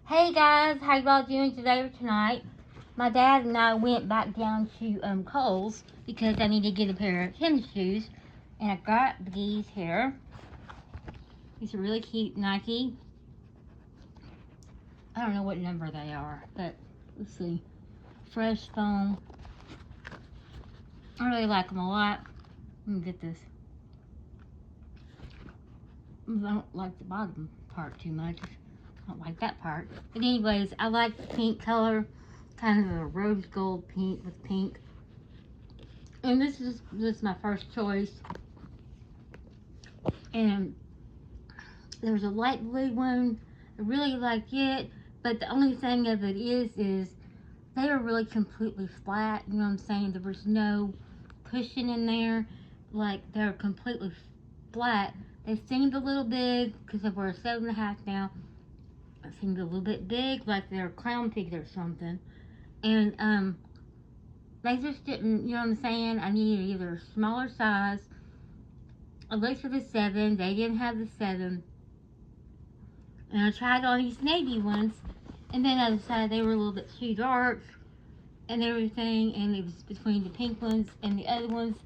Hey guys, how y'all doing today or tonight? My dad and I went back down to Kohl's because I need to get a pair of tennis shoes, and I got these here. These are really cute Nike. I don't know what number they are, but let's see. Fresh foam. I really like them a lot. Let me get this. I don't like the bottom part too much. I don't like that part. But anyways, I like the pink color. Kind of a rose gold pink with pink. And this is my first choice. And there's a light blue one. I really like it. But the only thing of it is they are really completely flat. You know what I'm saying? There was no cushion in there. Like, they're completely flat. They seemed a little big because I wear a 7.5 now. It seemed a little bit big, like they're clown pigs or something. And they just didn't, you know what I'm saying? I needed either a smaller size. I looked for the 7. They didn't have the 7. And I tried all these navy ones. And then I decided they were a little bit too dark and everything. And it was between the pink ones and the other ones.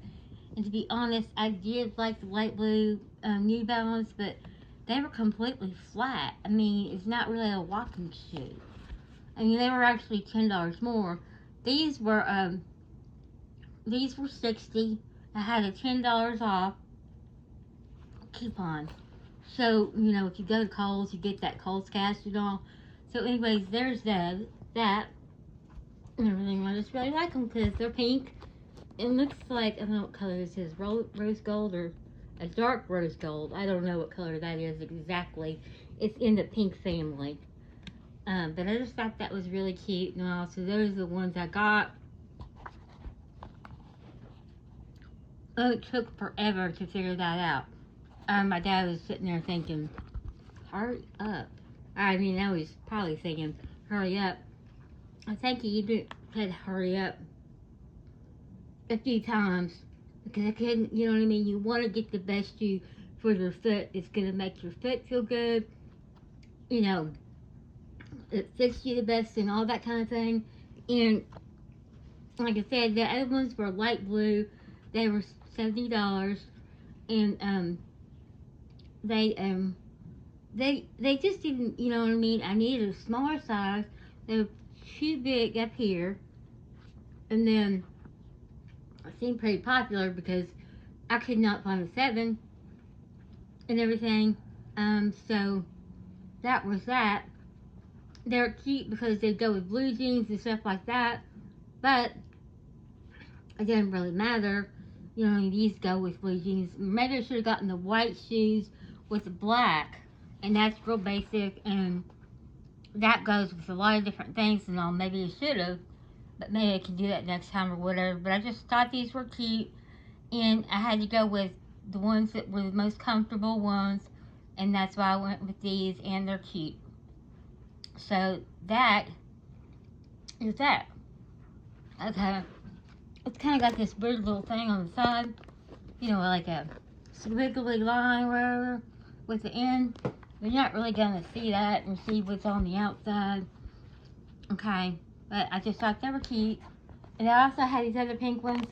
And to be honest, I did like the light blue New Balance, but they were completely flat. I mean, it's not really a walking shoe. I mean, they were actually $10 more. These were 60. I had a $10 off coupon. So, you know, if you go to Kohl's, you get that Kohl's cash and all. So anyways, there's that and everything. I just really like them because they're pink. It looks like, I don't know what color this is, rose gold or a dark rose gold. I don't know what color that is exactly. It's in the pink family. But I just thought that was really cute and all. So those are the ones I got. Oh, it took forever to figure that out. My dad was sitting there thinking, hurry up. I mean, I was probably thinking, hurry up. I think he even said hurry up a few times because I couldn't, you know what I mean? You want to get the best shoe for your foot. It's going to make your foot feel good. You know, it fits you the best and all that kind of thing. And like I said, the other ones were light blue. They were $70. And they just didn't, you know what I mean? I needed a smaller size. They were too big up here. And then it seemed pretty popular because I could not find a 7 and everything. So that was that. They're cute because they go with blue jeans and stuff like that. But it didn't really matter. You know, these go with blue jeans. Maybe I should have gotten the white shoes with the black. And that's real basic. And that goes with a lot of different things and all. Maybe I should have. But maybe I can do that next time or whatever. But I just thought these were cute. And I had to go with the ones that were the most comfortable ones. And that's why I went with these. And they're cute. So that is that. Okay. It's kind of got this weird little thing on the side. You know, like a squiggly line or whatever with the end. You're not really going to see that and see what's on the outside. Okay. But I just thought they were cute. And I also had these other pink ones.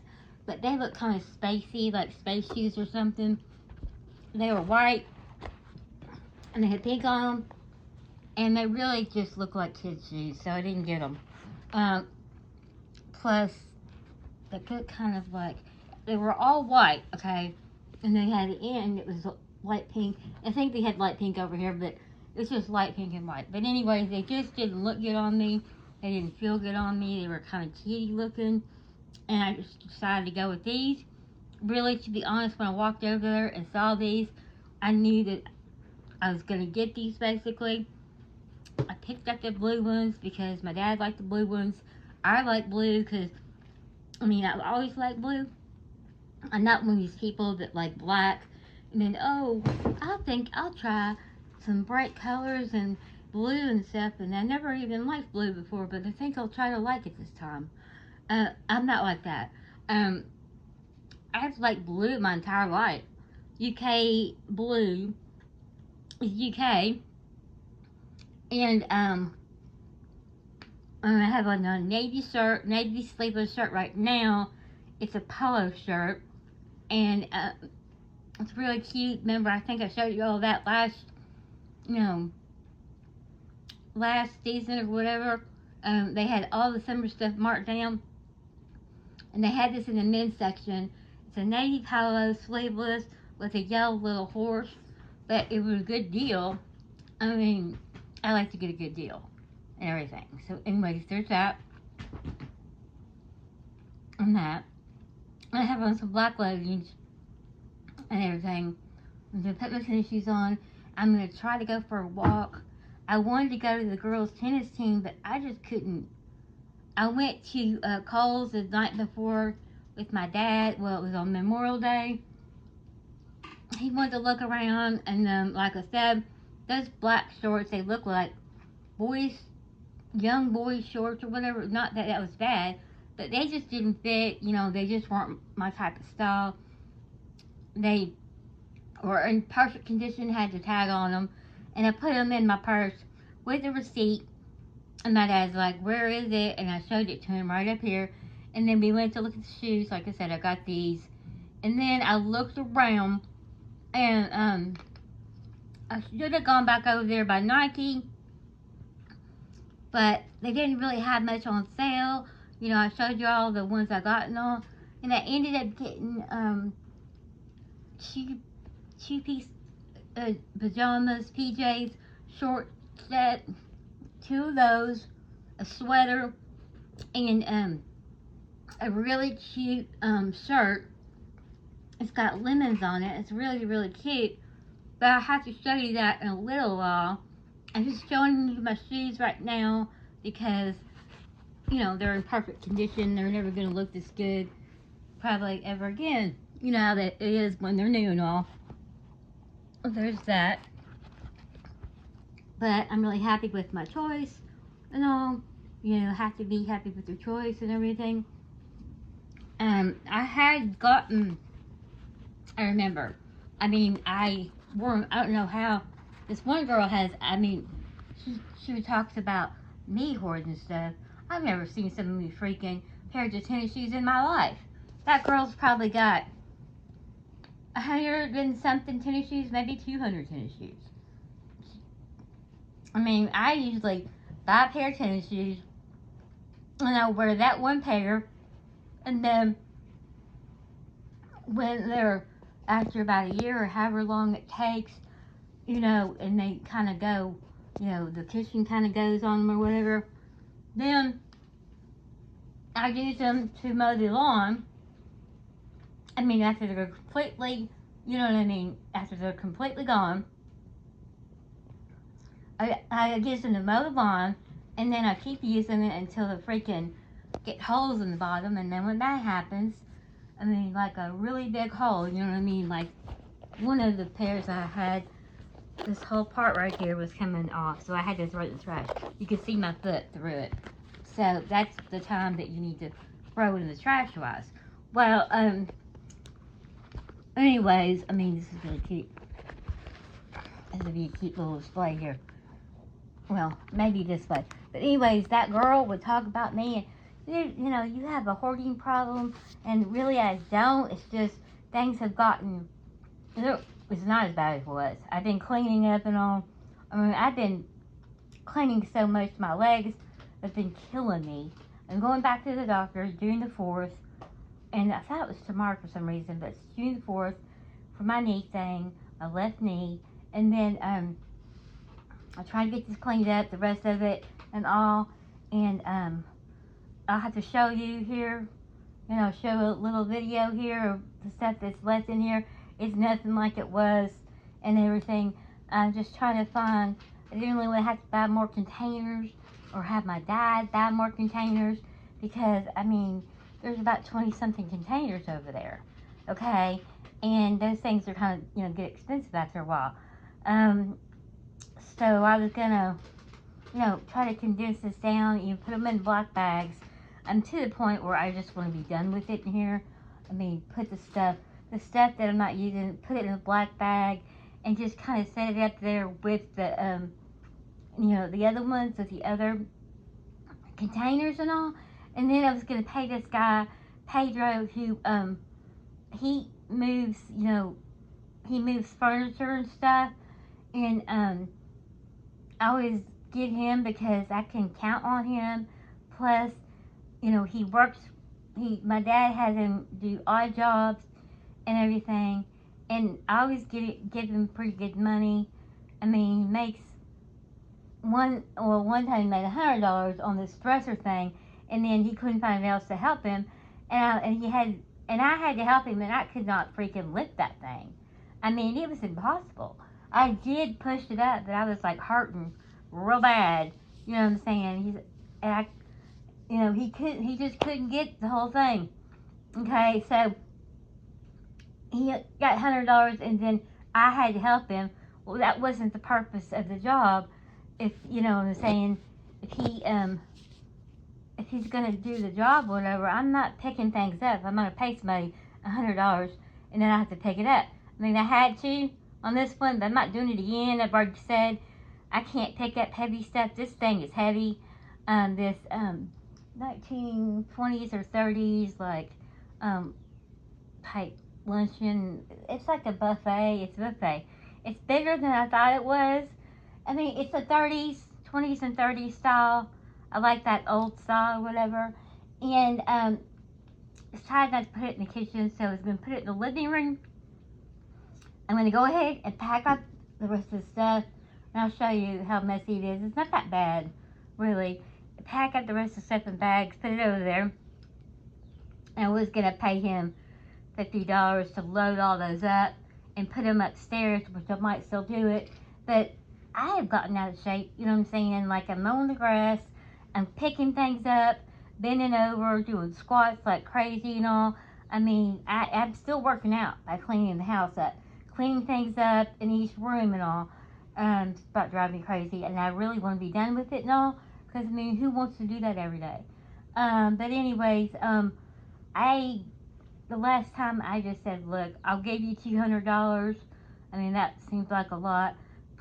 But they look kind of spacey, like space shoes or something. They were white. And they had pink on them. And they really just look like kids' shoes. So I didn't get them. Plus, they look kind of like, they were all white, okay? And they had the end, it was light pink. I think they had light pink over here, but it's just light pink and white. But anyways, they just didn't look good on me. They didn't feel good on me. They were kind of kitty looking. And I just decided to go with these. Really, to be honest, when I walked over there and saw these, I knew that I was going to get these basically. I picked up the blue ones because my dad liked the blue ones. I like blue because, I mean, I've always liked blue. I'm not one of these people that like black. And then, oh, I think I'll try some bright colors and blue and stuff. And I never even liked blue before, but I think I'll try to like it this time. I'm not like that. I've liked blue my entire life. UK blue is UK. And I have on a navy shirt, navy sleeveless shirt right now. It's a polo shirt, and it's really cute. Remember, I think I showed you all that you know, last season or whatever. They had all the summer stuff marked down, and they had this in the men's section. It's a navy polo, sleeveless, with a yellow little horse, but it was a good deal. I mean, I like to get a good deal and everything. So, anyways, there's that and that. I have on some black leggings and everything. I'm gonna put my tennis shoes on. I'm gonna try to go for a walk. I wanted to go to the girls' tennis team, but I just couldn't. I went to Kohl's the night before with my dad. Well, it was on Memorial Day. He wanted to look around, and like I said, those black shorts, they look like boys, young boys shorts or whatever. Not that that was bad, but they just didn't fit. You know, they just weren't my type of style. They were in perfect condition, had the tag on them, and I put them in my purse with the receipt. And my dad's like, "Where is it?" And I showed it to him right up here. And then we went to look at the shoes. Like I said, I got these. And then I looked around, and I should have gone back over there by Nike, but they didn't really have much on sale. You know, I showed you all the ones I got and all, and I ended up getting two piece pajamas, PJs, short set, two of those, a sweater, and a really cute shirt. It's got lemons on it. It's really, really cute. But I'll have to show you that in a little while. I'm just showing you my shoes right now because, you know, they're in perfect condition. They're never going to look this good probably ever again. You know how that it is when they're new and all. There's that. But I'm really happy with my choice and all. You know, have to be happy with your choice and everything. I had gotten, I remember, I don't know how, this one girl has, she talks about me hoarding stuff. I've never seen so many freaking pairs of tennis shoes in my life. That girl's probably got 100 and something tennis shoes, maybe 200 tennis shoes. I usually buy a pair of tennis shoes, and I wear that one pair, and then when they're, after about a year or however long it takes, you know, and they kind of go, you know, the cushion kind of goes on them or whatever, then I use them to mow the lawn. After they're completely, you know what I mean, after they're completely gone, I use them to mow the lawn, and then I keep using it until the freaking get holes in the bottom, and then when that happens, like a really big hole, you know what I mean, like one of the pairs I had, this whole part right here was coming off, so I had to throw it in the trash. You could see my foot through it. So that's the time that you need to throw it in the trash wise. Well, anyways, this is really cute. This would be a cute little display here. Well, maybe this way. But anyways, that girl would talk about me, and you know, you have a hoarding problem, and really I don't. It's just things have gotten, it's not as bad as it was. I've been cleaning up and all. I've been cleaning so much, my legs have been killing me. I'm going back to the doctor June the 4th, and I thought it was tomorrow for some reason, but it's June the 4th for my knee thing, my left knee, and then I'll try to get this cleaned up, the rest of it and all, and I'll have to show you here, you know, show a little video here of the stuff that's left in here. It's nothing like it was and everything. I'm just trying to find, I didn't really want to have to buy more containers or have my dad buy more containers because, there's about 20 something containers over there, okay? And those things are kind of, you know, get expensive after a while. So I was gonna, you know, try to condense this down. You put them in black bags. I'm to the point where I just want to be done with it in here. Put the stuff that I'm not using, put it in a black bag, and just kind of set it up there with the, the other ones with the other containers and all. And then I was going to pay this guy, Pedro, who, he moves, he moves furniture and stuff. And, I always get him because I can count on him. Plus, he works, my dad has him do odd jobs and everything. And I always give him pretty good money. I mean, he makes one time he made $100 on this dresser thing, and then he couldn't find anyone else to help him, and I had to help him, and I could not freaking lift that thing. I mean, it was impossible. I did push it up, but I was like hurting real bad. You know what I'm saying? He just couldn't get the whole thing. Okay, so he got $100, and then I had to help him. Well, that wasn't the purpose of the job. If you know what I'm saying, if he's gonna do the job or whatever, I'm not picking things up. I'm gonna pay somebody $100 and then I have to pick it up. I mean, I had to on this one, but I'm not doing it again. I've already said I can't pick up heavy stuff. This thing is heavy. This 1920s or 30s type luncheon. It's like a buffet. It's a buffet. It's bigger than I thought it was. I mean, it's a 20s and 30s style. I like that old style or whatever. And it's decided not to put it in the kitchen, so I was going to put it in the living room. I'm going to go ahead and pack up the rest of the stuff, and I'll show you how messy it is. It's not that bad, really. Pack up the rest of the stuff in bags, put it over there. And I was going to pay him $50 to load all those up and put them upstairs, which I might still do it. But I have gotten out of shape, you know what I'm saying? Like, I'm mowing the grass, I'm picking things up, bending over, doing squats like crazy and all. I mean, I'm still working out by cleaning the house up, cleaning things up in each room and all. It's about driving me crazy, and I really want to be done with it and all, because, I mean, who wants to do that every day? But anyways, the last time I just said, look, I'll give you $200. I mean, that seems like a lot.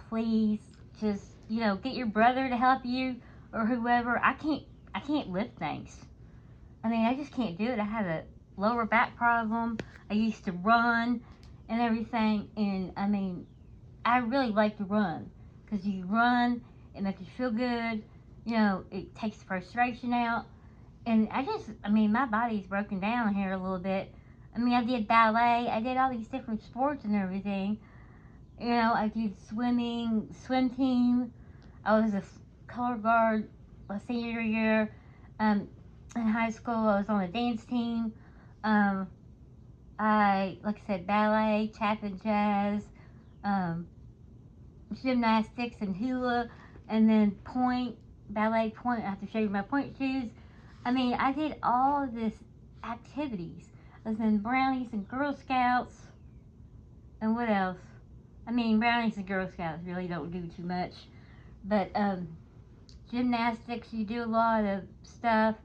Please, just, get your brother to help you or whoever. I can't lift things. I mean, I just can't do it. I have a lower back problem. I used to run and everything, and I mean, I really like to run, because you run, it makes you feel good, it takes the frustration out, and my body's broken down here a little bit. I mean, I did ballet, I did all these different sports and everything. I did swimming, swim team. I was a color guard my senior year. In high school, I was on a dance team. Like I said, ballet, tap and jazz, gymnastics and hula, and then ballet point. I have to show you my point shoes. I mean, I did all of this activities. I was in Brownies and Girl Scouts, and what else? I mean, Brownies and Girl Scouts really don't do too much, but gymnastics, you do a lot of stuff,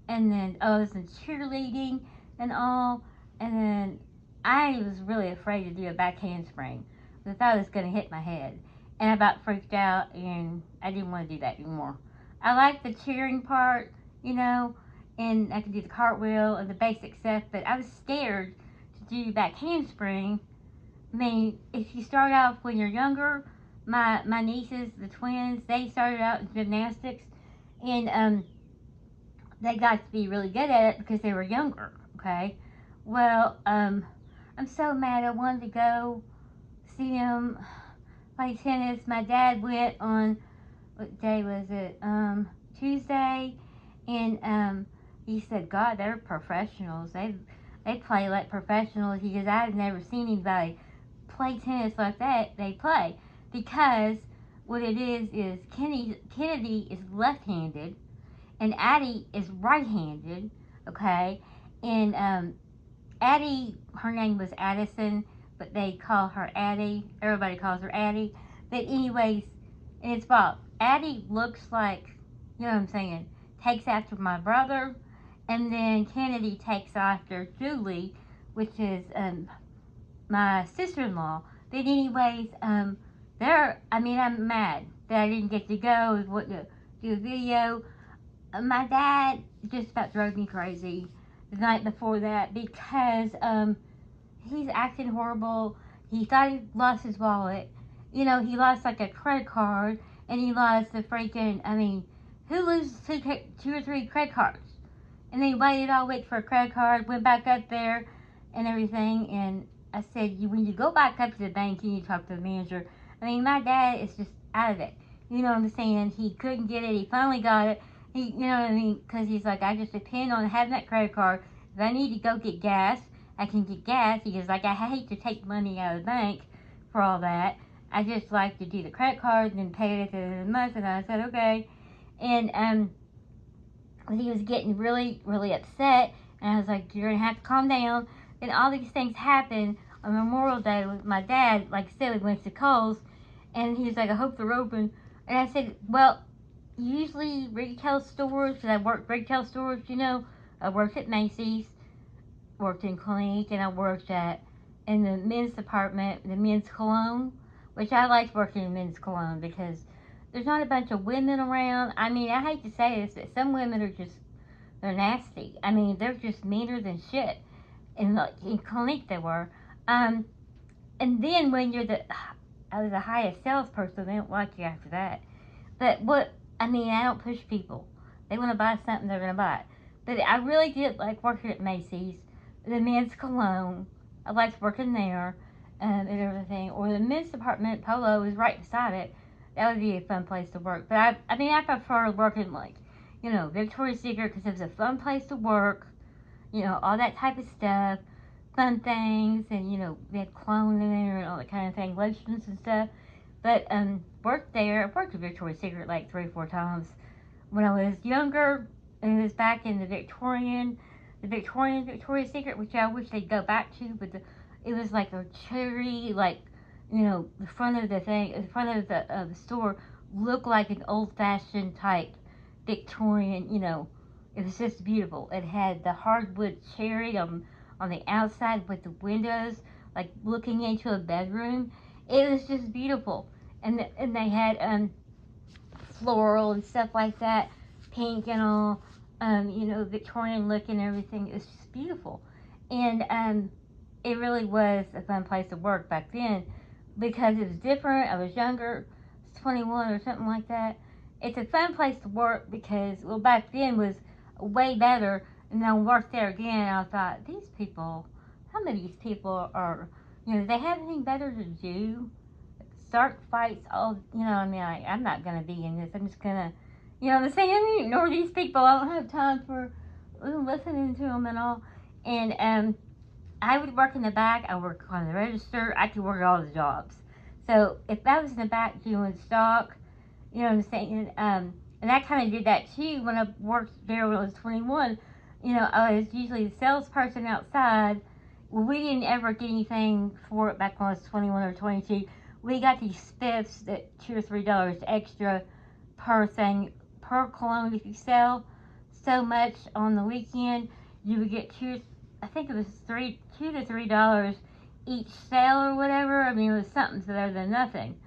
and then I was in cheerleading and all, and then I was really afraid to do a back handspring, because I thought it was going to hit my head, and I about freaked out, and I didn't want to do that anymore. I like the cheering part, and I could do the cartwheel and the basic stuff, but I was scared to do back handspring. I mean, if you start off when you're younger, my nieces, the twins, they started out in gymnastics, and they got to be really good at it because they were younger, okay? Well, I'm so mad. I wanted to go see them play tennis. My dad went on, what day was it? Tuesday, and he said, God, they're professionals. They play like professionals. He goes, I've never seen anybody play tennis like that. They play, because what it is Kennedy is left-handed and Addie is right-handed, okay? And Addie, her name was Addison, but they call her Addie. Everybody calls her Addie. But anyways, and it's Bob. Addie looks like, you know what I'm saying, takes after my brother, and then Kennedy takes after Julie, which is my sister-in-law. But anyways, I'm mad. that I didn't get to go, what to do a video. My dad just about drove me crazy the night before that because he's acting horrible. He thought he lost his wallet. You know, he lost like a credit card, and he lost the freaking. I mean, who loses two or three credit cards? And then he waited all week for a credit card, went back up there, and everything. And I said, when you go back up to the bank, you need to talk to the manager. I mean, my dad is just out of it. You know what I'm saying? He couldn't get it. He finally got it. You know what I mean? Because he's like, I just depend on having that credit card. If I need to go get gas, I can get gas. He goes, like, I hate to take money out of the bank for all that. I just like to do the credit card and then pay it at the end of the month. And I said, okay. And he was getting really, really upset. And I was like, you're going to have to calm down. Then all these things happened on Memorial Day with my dad. Like I said, we went to Kohl's. And he was like, I hope they're open. And I said, well, usually retail stores, because I worked retail stores, you know. I worked at Macy's, worked in Clinique, and I worked in the men's department, the men's cologne, which I liked working in men's cologne because there's not a bunch of women around. I mean, I hate to say this, but some women are just, they're nasty. I mean, they're just meaner than shit. And like in Clinique they were. And then when I was the highest salesperson, they don't like you after that. But I don't push people. They want to buy something, they're going to buy it. But I really did like working at Macy's, the men's cologne. I liked working there and everything. Or the men's department, Polo was right beside it. That would be a fun place to work. But I prefer working like, you know, Victoria's Secret because it was a fun place to work. You know, all that type of stuff. Fun things. And, you know, they had cologne in there and all that kind of thing. Lotions and stuff. But worked there. I worked at Victoria's Secret like 3 or 4 times when I was younger. And it was back in the Victorian Victoria's Secret, which I wish they'd go back to. But it was like a cherry, like, you know, the front of the store looked like an old-fashioned type Victorian. You know, it was just beautiful. It had the hardwood cherry on the outside with the windows, like looking into a bedroom. It was just beautiful. And they had floral and stuff like that, pink and all, you know, Victorian look and everything. It was just beautiful. And it really was a fun place to work back then because it was different. I was younger, 21 or something like that. It's a fun place to work because, well, back then was way better. And then I worked there again, and I thought, these people, how many of these people are, you know, they have anything better to do? Start fights, all, you know, I mean, I'm not going to be in this. I'm just going to, you know what I'm saying? Ignore these people. I don't have time for listening to them and all. And I would work in the back. I work on the register. I could work all the jobs. So if I was in the back doing stock, you know what I'm saying? And I kind of did that too when I worked there when I was 21. You know, I was usually the salesperson outside. Well, we didn't ever get anything for it back when I was 21 or 22. We got these spiffs that $2 or $3 extra per thing, per cologne. If you sell so much on the weekend, you would get I think it was $2 to $3 each sale or whatever. I mean, it was something better than nothing.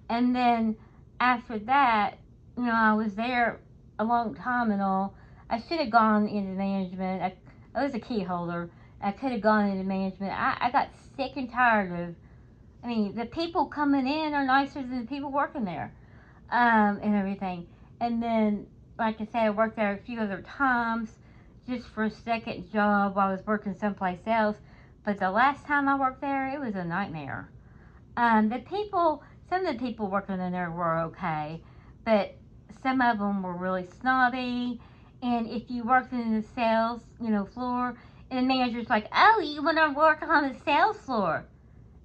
And then after that, you know, I was there a long time and all. I should have gone into management. I was a key holder. I could have gone into management. I got sick and tired of, I mean, the people coming in are nicer than the people working there, and everything. And then, like I said, I worked there a few other times just for a second job while I was working someplace else. But the last time I worked there, it was a nightmare. Some of the people working in there were okay, but some of them were really snobby. And if you worked in the sales, you know, floor, and the manager's like, oh, you want to work on the sales floor?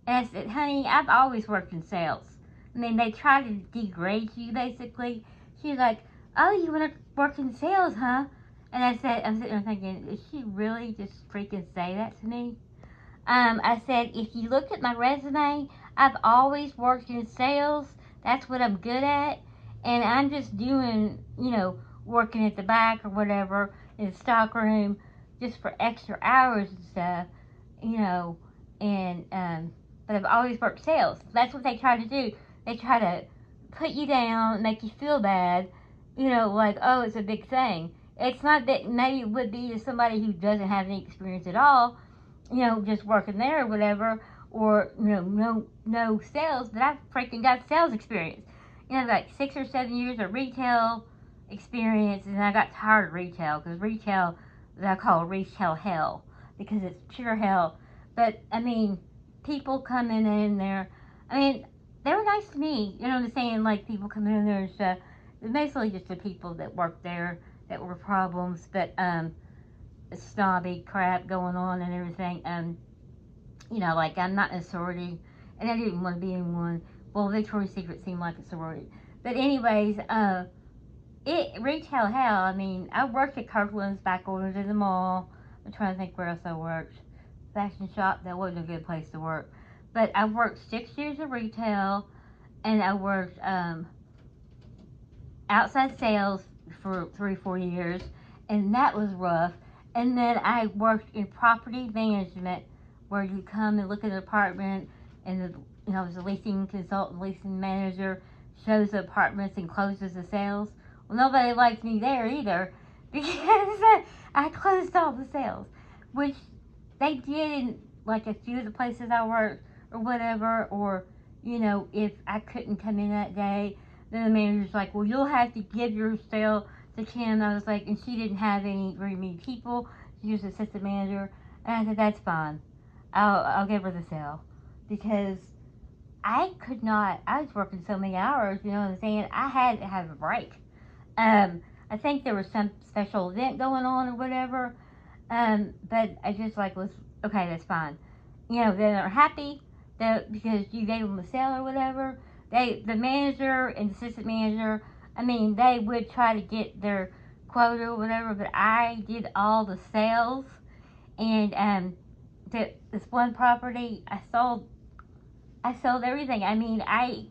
And I said, honey, I've always worked in sales. I mean, they try to degrade you, basically. She's like, oh, you want to work in sales, huh? And I'm sitting there thinking, did she really just freaking say that to me? I said, if you look at my resume, I've always worked in sales. That's what I'm good at. And I'm just doing, you know, working at the back or whatever in the stock room just for extra hours and stuff, you know. And, but I've always worked sales. That's what they try to do. They try to put you down, make you feel bad, like, oh, it's a big thing. It's not that maybe it would be to somebody who doesn't have any experience at all, just working there or whatever, or, no sales, but I've freaking got sales experience. Like 6 or 7 years of retail experience, and I got tired of retail, because retail, I call retail hell, because it's pure hell. But, I mean, people coming in there, I mean, they were nice to me, I'm saying, like, people coming in there and stuff. Basically just the people that worked there that were problems, but, snobby crap going on and everything. Like, I'm not in a sorority, and I didn't want to be in one. Well, Victoria's Secret seemed like a sorority. But anyways, retail hell. I mean, I worked at Kirkland's back orders in the mall. I'm trying to think where else I worked. Fashion shop, that wasn't a good place to work. But I worked 6 years of retail, and I worked outside sales for 3 or 4 years, and that was rough. And then I worked in property management, where you come and look at an apartment, and I was a leasing consultant, leasing manager, shows the apartments and closes the sales. Well, nobody liked me there either, because I closed all the sales, which they did in like a few of the places I worked or whatever, or if I couldn't come in that day, then the manager's like, well, you'll have to give your sale to Kim. I was like, and she didn't have any very many people. She was assistant manager, and I said, that's fine. I'll give her the sale, because I could not. I was working so many hours. You know what I'm saying? I had to have a break. I think there was some special event going on or whatever. But I just was okay. That's fine. They're happy that because you gave them a sale or whatever. The manager and the assistant manager, I mean, they would try to get their quota or whatever, but I did all the sales, and this one property I sold everything. I mean, I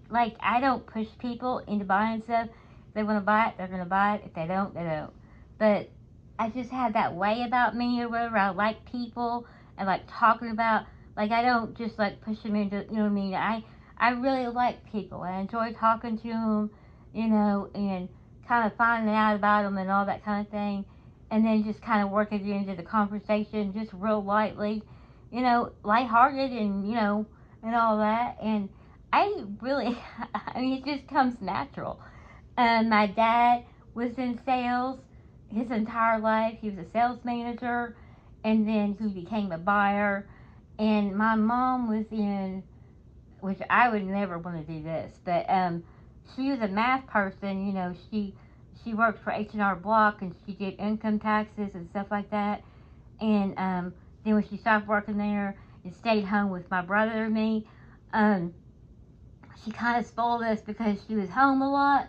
don't push people into buying stuff. If they want to buy it, they're going to buy it. If they don't, they don't. But I just have that way about me or whatever. I like people. I like talking about, I don't just push them into, you know what I mean? I really like people. I enjoy talking to them, and kind of finding out about them and all that kind of thing. And then just kind of working into the conversation just real lightly, lighthearted, and all that. And I really, I mean, it just comes natural. My dad was in sales his entire life. He was a sales manager, and then he became a buyer. And my mom was in, which I would never want to do this, but she was a math person. She worked for H&R Block, and she did income taxes and stuff like that. And then when she stopped working there and stayed home with my brother and me, she kind of spoiled us because she was home a lot.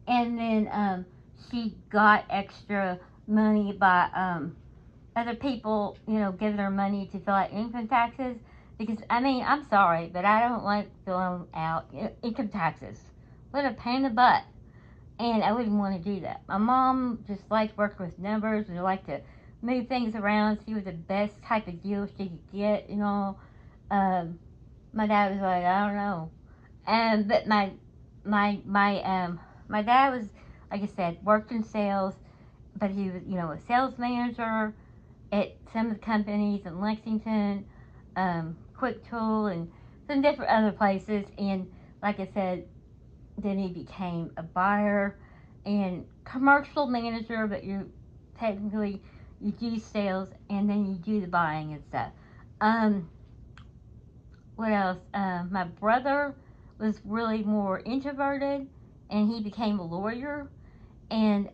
And then she got extra money by other people, giving her money to fill out income taxes. Because, I mean, I'm sorry, but I don't like filling out income taxes. What a pain in the butt. And I wouldn't want to do that. My mom just liked working with numbers and liked to move things around, see what the best type of deal she could get, My dad was like, I don't know. But my dad was, like I said, worked in sales, but he was, a sales manager at some of the companies in Lexington, Quick Tool, and some different other places. And like I said, then he became a buyer and commercial manager, but you do sales, and then you do the buying and stuff. What else? My brother was really more introverted, and he became a lawyer, and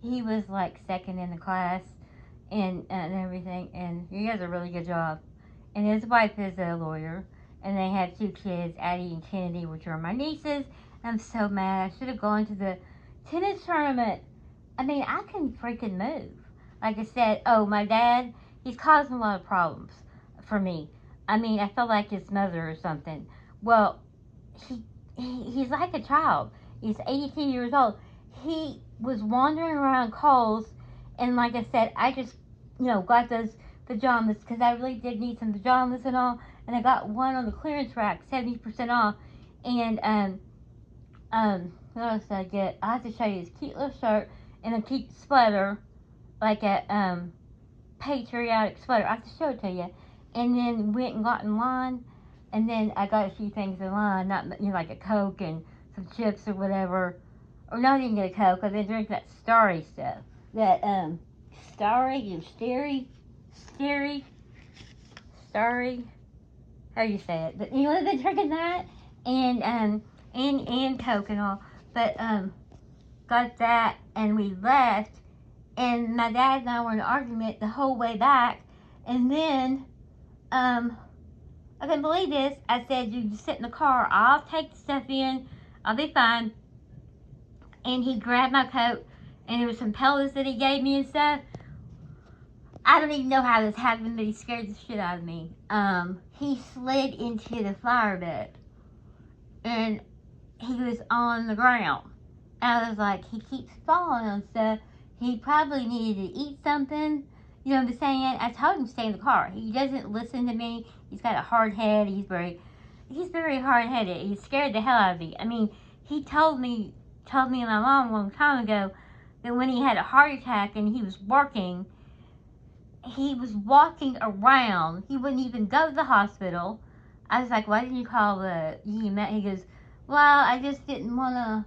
he was second in the class, and everything, and he has a really good job. And his wife is a lawyer, and they have 2 kids, Addie and Kennedy, which are my nieces. I'm so mad. I should have gone to the tennis tournament. I mean, I can freaking move. Like I said, my dad, he's causing a lot of problems for me. I mean, I feel like his mother or something. Well, he's like a child. He's 82 years old. He was wandering around Kohl's, and like I said, I just, got those pajamas because I really did need some pajamas and all. And I got one on the clearance rack, 70% off. And what else did I get? I have to show you this cute little shirt and a cute sweater, like a, patriotic sweater. I have to show it to you. And then went and got in line, and then I got a few things in line, not, like a Coke and some chips or whatever. Or no, I didn't get a Coke. I didn't drink that Starry stuff. That, Starry, how do you say it? But I've been drinking that, and, and Coke and all. But, got that, and we left, and my dad and I were in an argument the whole way back, and then, I couldn't believe this. I said, you just sit in the car, I'll take the stuff in, I'll be fine. And he grabbed my coat, and there was some pillows that he gave me and stuff. I don't even know how this happened, but he scared the shit out of me. He slid into the flower bed, and he was on the ground. And I was like, he keeps falling on stuff. He probably needed to eat something. You know what I'm saying? I told him to stay in the car. He doesn't listen to me. He's got a hard head. He's very hard-headed. He scared the hell out of me. I mean, he told me and my mom a long time ago that when he had a heart attack and he was walking around. He wouldn't even go to the hospital. I was like, why didn't you call the EMS? He goes, well, I just didn't want to.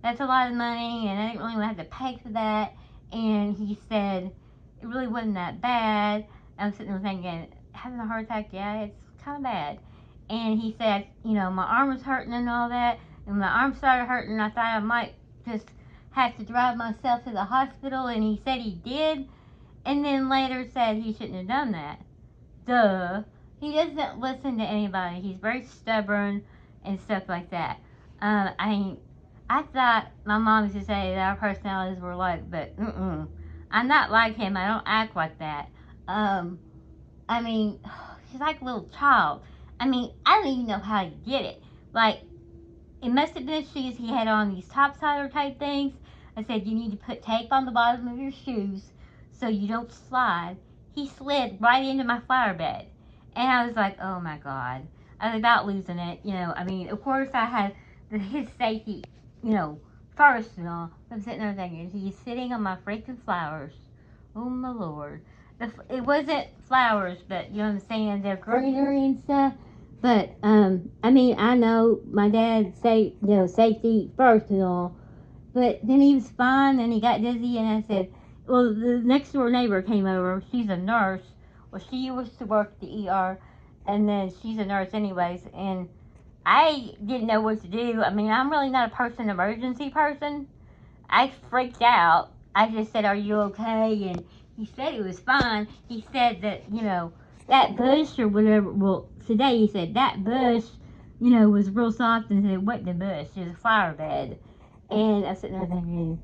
That's a lot of money, and I didn't really want to have to pay for that. And he said, it really wasn't that bad. I'm sitting there thinking, having a heart attack, yeah, it's kind of bad. And he said, my arm was hurting and all that. And when my arm started hurting, I thought I might just have to drive myself to the hospital. And he said he did. And then later said he shouldn't have done that. Duh. He doesn't listen to anybody. He's very stubborn and stuff like that. I thought my mom used to say that our personalities were like, but I'm not like him. I don't act like that. She's like a little child. I don't even know how he did it. Like, it must have been the shoes he had on, these topsider type things. I said, you need to put tape on the bottom of your shoes so you don't slide. He slid right into my flower bed. And I was like, oh my God. I was about losing it. Of course I had his safety, first and all. I'm sitting there thinking, he's sitting on my freaking flowers. Oh my Lord. It wasn't flowers, but you know what I'm saying? They're greenery and stuff. But, I know my dad say, safety first and all. But then he was fine, and he got dizzy, and I said, well, the next door neighbor came over. She's a nurse. Well, she used to work at the ER, and then she's a nurse anyways, and I didn't know what to do. I'm really not a emergency person. I freaked out. I just said, are you okay? And he said it was fine. He said that, that bush or whatever, well, today he said that bush, was real soft, and said it wasn't a bush, it was a flower bed. And I was sitting there thinking,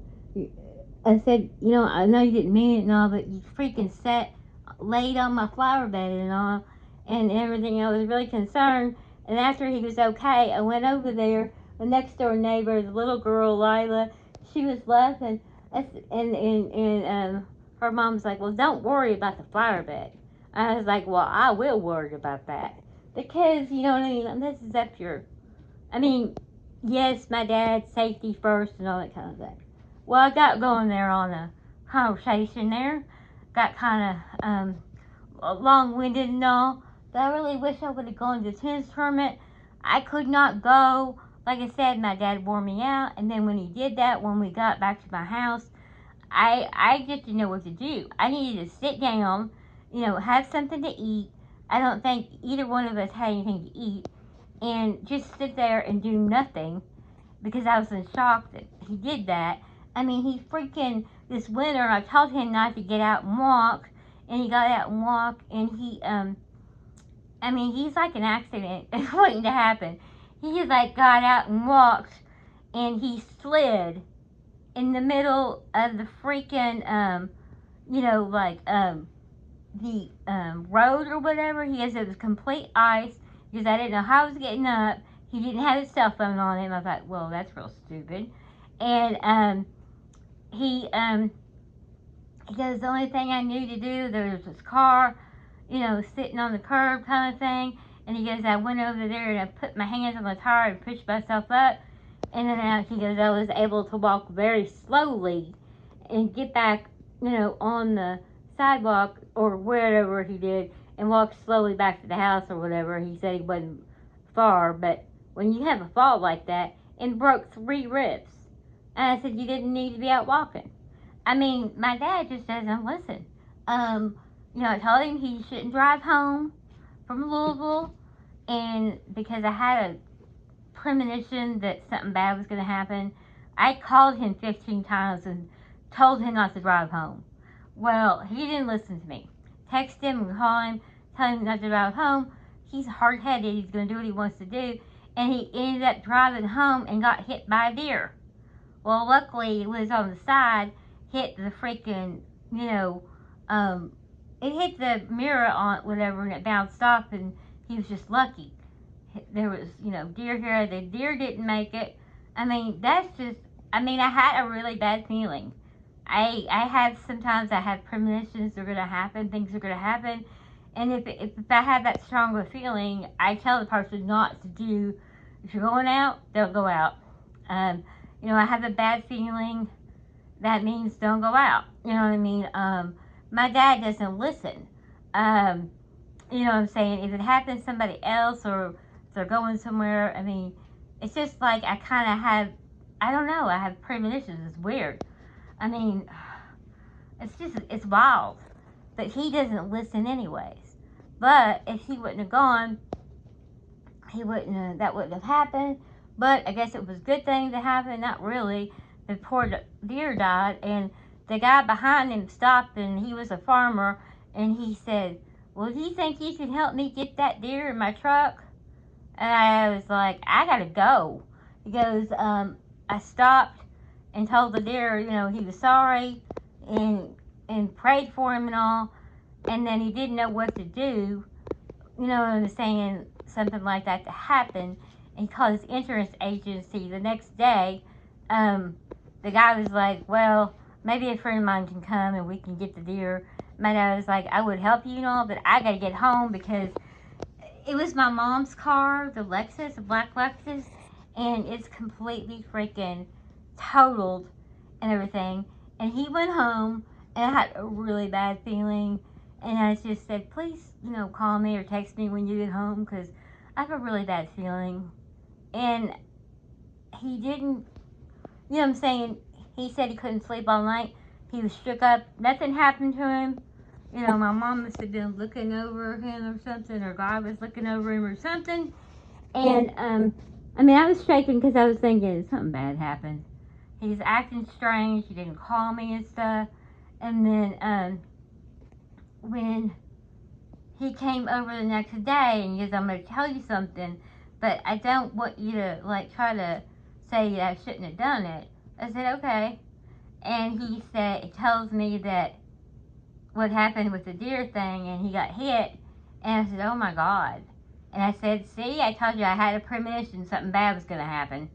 I said, I know you didn't mean it and all, but you freaking laid on my flower bed and all, and everything. I was really concerned. And after he was okay, I went over there. The next door neighbor, the little girl, Lila, she was laughing. And her mom was like, well, don't worry about the flower bed. I was like, well, I will worry about that. Because, you know what I mean? This is up your... yes, my dad's safety first and all that kind of thing. Well, I got going there on a conversation there. Got kind of long-winded and all. But I really wish I would have gone to the tennis tournament. I could not go. Like I said, my dad wore me out. And then when he did that, when we got back to my house, I just didn't know what to do. I needed to sit down, have something to eat. I don't think either one of us had anything to eat. And just sit there and do nothing. Because I was in shock that he did that. He freaking, this winter, I told him not to get out and walk. And he got out and walked. And he, he's like an accident is waiting to happen. He just got out and walked, and he slid in the middle of the freaking, the road or whatever. It was complete ice, because I didn't know how I was getting up. He didn't have his cell phone on him. I thought, well, that's real stupid. And, he goes, the only thing I knew to do, there was this car, sitting on the curb kind of thing. And he goes, I went over there and I put my hands on the tire and pushed myself up. in and out. He goes, I was able to walk very slowly and get back, on the sidewalk or wherever he did, and walk slowly back to the house or whatever. He said he wasn't far, but when you have a fall like that and broke 3 ribs, and I said you didn't need to be out walking. I mean, my dad just doesn't listen. I told him he shouldn't drive home from Louisville, and because I had a premonition that something bad was going to happen, I called him 15 times and told him not to drive home. Well, he didn't listen to me. Text him and call him, tell him not to drive home. He's hard headed. He's going to do what he wants to do. And he ended up driving home and got hit by a deer. Well, luckily, it was on the side, hit the freaking, it hit the mirror on whatever, and it bounced off, and he was just lucky. There was, deer here. The deer didn't make it. I mean, I had a really bad feeling. Sometimes I have premonitions are going to happen, things are going to happen. And if I have that strong of a feeling, I tell the person not to do, if you're going out, don't go out. I have a bad feeling, that means don't go out. You know what I mean? My dad doesn't listen. You know what I'm saying? If it happens to somebody else or if they're going somewhere, I mean, it's just like I kind of have, I don't know, I have premonitions. It's weird. I mean, it's wild. But he doesn't listen anyways. But if he wouldn't have gone, that wouldn't have happened. But I guess it was a good thing to happen. Not really. The poor deer died, and the guy behind him stopped, and he was a farmer, and he said, well, do you think you can help me get that deer in my truck? And I was like, I gotta go. He goes, I stopped and told the deer, he was sorry and prayed for him and all, and then he didn't know what to do. You know what I'm saying? Something like that to happen. And he called his insurance agency the next day. The guy was like, well, maybe a friend of mine can come and we can get the deer. My dad was like, I would help you and all, but I gotta get home because it was my mom's car, the Lexus, the black Lexus, and it's completely freaking totaled and everything. And he went home, and I had a really bad feeling. And I just said, please, call me or text me when you get home because I have a really bad feeling. And he didn't, what I'm saying? He said he couldn't sleep all night. He was shook up. Nothing happened to him. My mom must have been looking over him or something, or God was looking over him or something. And, I was shaking because I was thinking something bad happened. He's acting strange. He didn't call me and stuff. And then, when he came over the next day and he goes, I'm going to tell you something, but I don't want you to, try to say I shouldn't have done it. I said, okay. And he tells me that what happened with the deer thing, and he got hit. And I said, oh my God. And I said, see, I told you I had a premonition something bad was going to happen.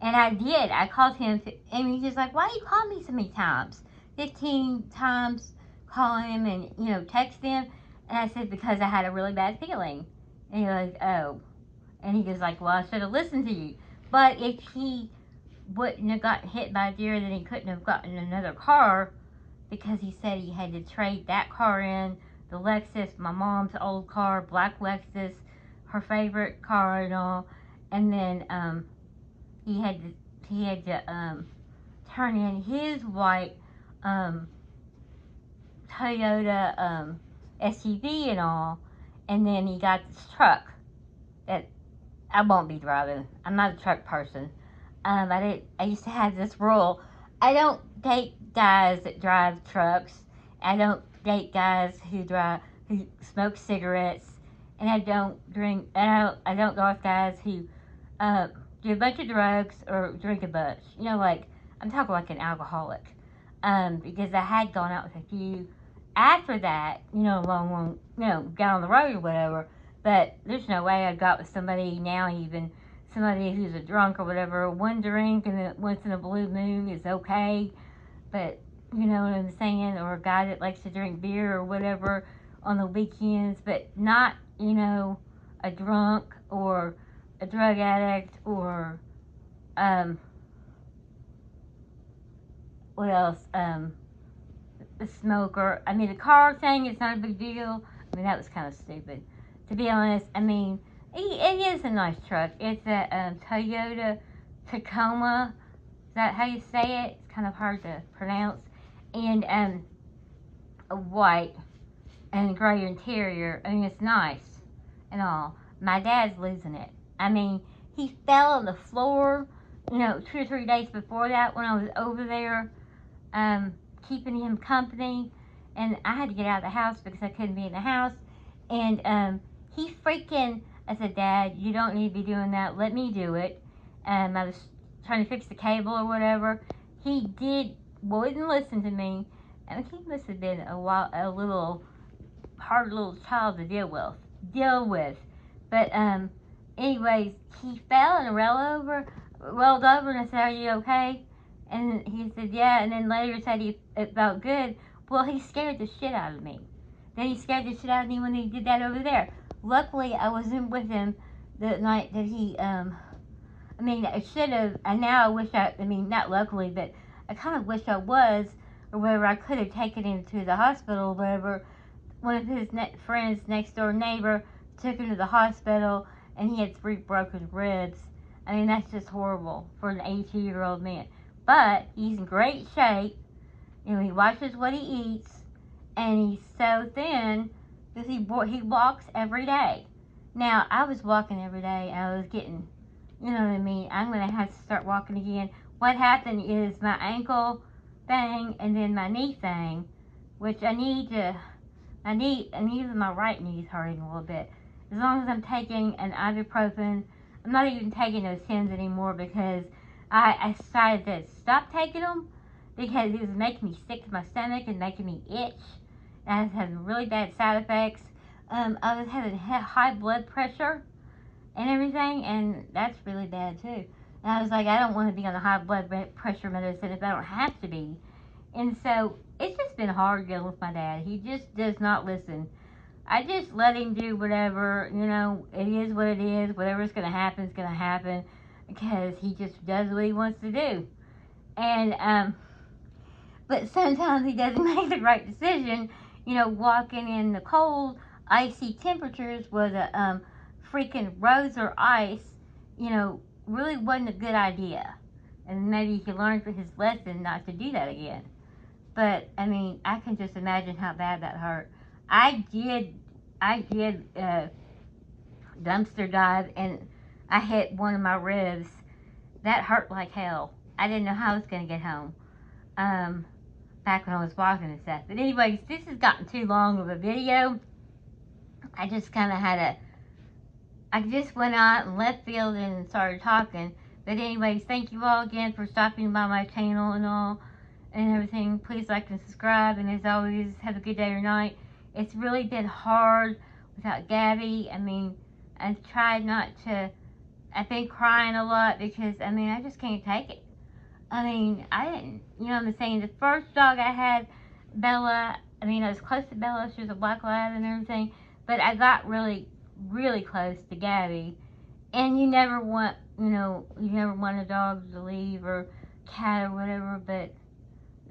And I did. I called him, and he's just like, why do you call me so many times? 15 times calling him and, text him. And I said, because I had a really bad feeling. And he goes, oh. And he goes like, well, I should have listened to you. But if he wouldn't have gotten hit by a deer, then he couldn't have gotten another car, because he said he had to trade that car in, the Lexus, my mom's old car, black Lexus, her favorite car and all. And then he had to turn in his white Toyota SUV and all, and then he got this truck that I won't be driving. I'm not a truck person. I used to have this rule. I don't date guys that drive trucks. I don't date guys who smoke cigarettes, and I don't drink. I don't go with guys who do a bunch of drugs or drink a bunch. I'm talking like an alcoholic. Because I had gone out with a few after that, long, got on the road or whatever. But there's no way I'd got with somebody now, even somebody who's a drunk or whatever. One drink and then once in a blue moon is okay. But, you know what I'm saying? Or a guy that likes to drink beer or whatever on the weekends, but not, a drunk or a drug addict or what else? The smoker. I mean, the car thing is not a big deal. I mean, that was kind of stupid. To be honest, I mean, it is a nice truck. It's a Toyota Tacoma. Is that how you say it? It's kind of hard to pronounce. And a white and gray interior. I mean, it's nice and all. My dad's losing it. I mean, he fell on the floor, 2 or 3 days before that when I was over there, keeping him company. And I had to get out of the house because I couldn't be in the house. And he freaking, I said, Dad, you don't need to be doing that. Let me do it. I was trying to fix the cable or whatever. He wouldn't listen to me. And he must have been a little hard little child to deal with. But anyways, he fell and rolled over, and I said, "Are you okay?" And he said, "Yeah." And then later said it felt good. Well, he scared the shit out of me. Then he scared the shit out of me when he did that over there. Luckily, I wasn't with him the night that he. I mean, I should have. And now I wish I mean, not luckily, but I kind of wish I was, or whatever. I could have taken him to the hospital, or whatever. One of his friends, next door neighbor, took him to the hospital, and he had 3 broken ribs. I mean, that's just horrible for an 82-year-old man. But he's in great shape. He watches what he eats, and he's so thin because he walks every day. Now, I was walking every day, and I was getting, you know what I mean? I'm going to have to start walking again. What happened is my ankle thing and then my knee thing, which I need my right knee's hurting a little bit. As long as I'm taking an ibuprofen, I'm not even taking those Hims anymore because I decided to stop taking them because it was making me sick to my stomach and making me itch. And I was having really bad side effects. I was having high blood pressure and everything, and that's really bad too. And I was like, I don't want to be on a high blood pressure medicine if I don't have to be. And so it's just been hard dealing with my dad. He just does not listen. I just let him do whatever, it is what it is. Whatever's going to happen is going to happen because he just does what he wants to do. And, but sometimes he doesn't make the right decision. Walking in the cold, icy temperatures with a freaking rose or ice, really wasn't a good idea. And maybe he learned for his lesson not to do that again. But, I mean, I can just imagine how bad that hurt. I did dumpster dive, and I hit one of my ribs. That hurt like hell. I didn't know how I was going to get home. Back when I was walking and stuff. But anyways, this has gotten too long of a video. I just kind of I just went out and left field and started talking. But anyways, thank you all again for stopping by my channel and all. And everything. Please like and subscribe, and as always, have a good day or night. It's really been hard without Gabby. I mean, I've tried not to. I've been crying a lot because, I mean, I just can't take it. I mean, I didn't, I'm saying, the first dog I had, Bella, I mean, I was close to Bella. She was a black lab and everything, but I got really, really close to Gabby. And you never want a dog to leave, or cat or whatever, but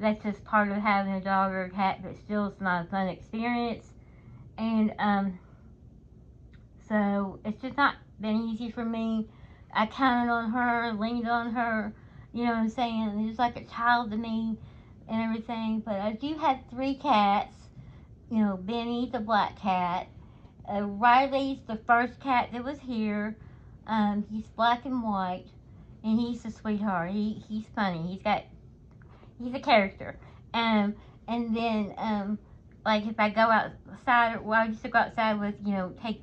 that's just part of having a dog or a cat, but still it's not a fun experience. And so it's just not been easy for me. I counted on her, leaned on her, you know what I'm saying? She's like a child to me and everything. But I do have 3 cats. Benny's a black cat. Riley's the first cat that was here. He's black and white, and he's a sweetheart. He's funny. He's a character. And then, like, if I go outside, I used to go outside with, take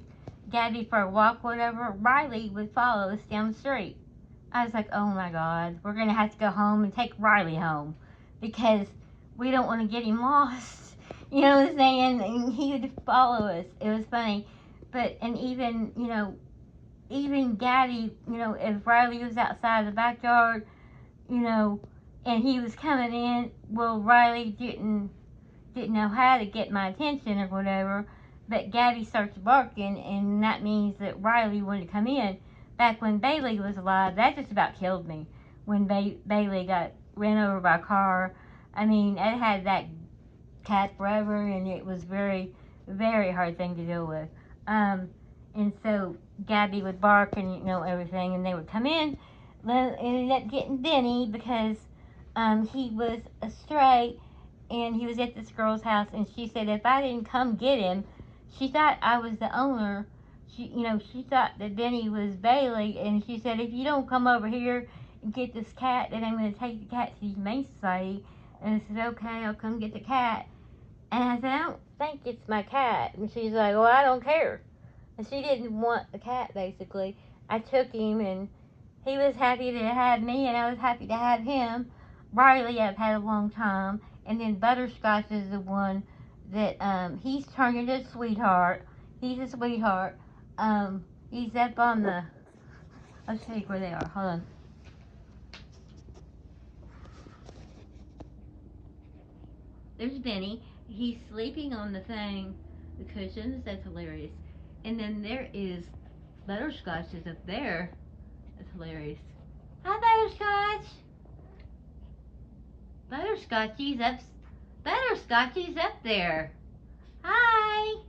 Gabby for a walk, whatever, Riley would follow us down the street. I was like, oh my God, we're going to have to go home and take Riley home because we don't want to get him lost. You know what I'm saying? And he would follow us. It was funny. But, and even Gabby, if Riley was outside the backyard, and he was coming in, well, Riley didn't know how to get my attention or whatever, but Gabby starts barking, and that means that Riley wanted to come in. Back when Bailey was alive, that just about killed me. when Bailey got ran over by a car. I mean, it had that cat forever, and it was very, very hard thing to deal with. And so Gabby would bark and everything, and they would come in. Then ended up getting Benny because he was a stray, and he was at this girl's house, and she said if I didn't come get him, she thought I was the owner. She thought that Benny was Bailey, and she said if you don't come over here and get this cat, then I'm going to take the cat to the Humane Society. And I said, okay, I'll come get the cat. And I said, I don't think it's my cat. And she's like, well, I don't care. And she didn't want the cat, basically. I took him, and he was happy to have me, and I was happy to have him. Riley I've had a long time. And then Butterscotch is the one that, he's turned into a sweetheart. He's a sweetheart. He's up on the, let's see where they are. Hold on. There's Benny. He's sleeping on the thing, the cushions. That's hilarious. And then there is Butterscotch is up there. That's hilarious. Hi, Butterscotch. Butterscotchy's up there. Hi.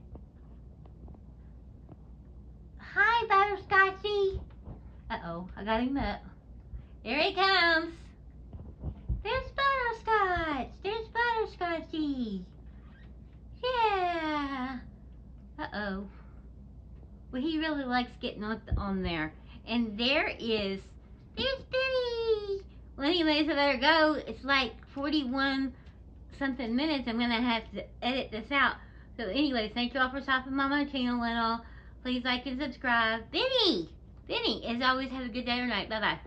Hi, Butterscotchy. Uh-oh, I got him up. Here he comes. There's Butterscotch. There's Butterscotchy. Yeah. Uh-oh. Well, he really likes getting on there. And there's Benny. Well, anyways, I better go. It's like 41 something minutes. I'm going to have to edit this out. So anyways, thank you all for stopping by my channel and all. Please like and subscribe. Benny, as always, have a good day or night. Bye-bye.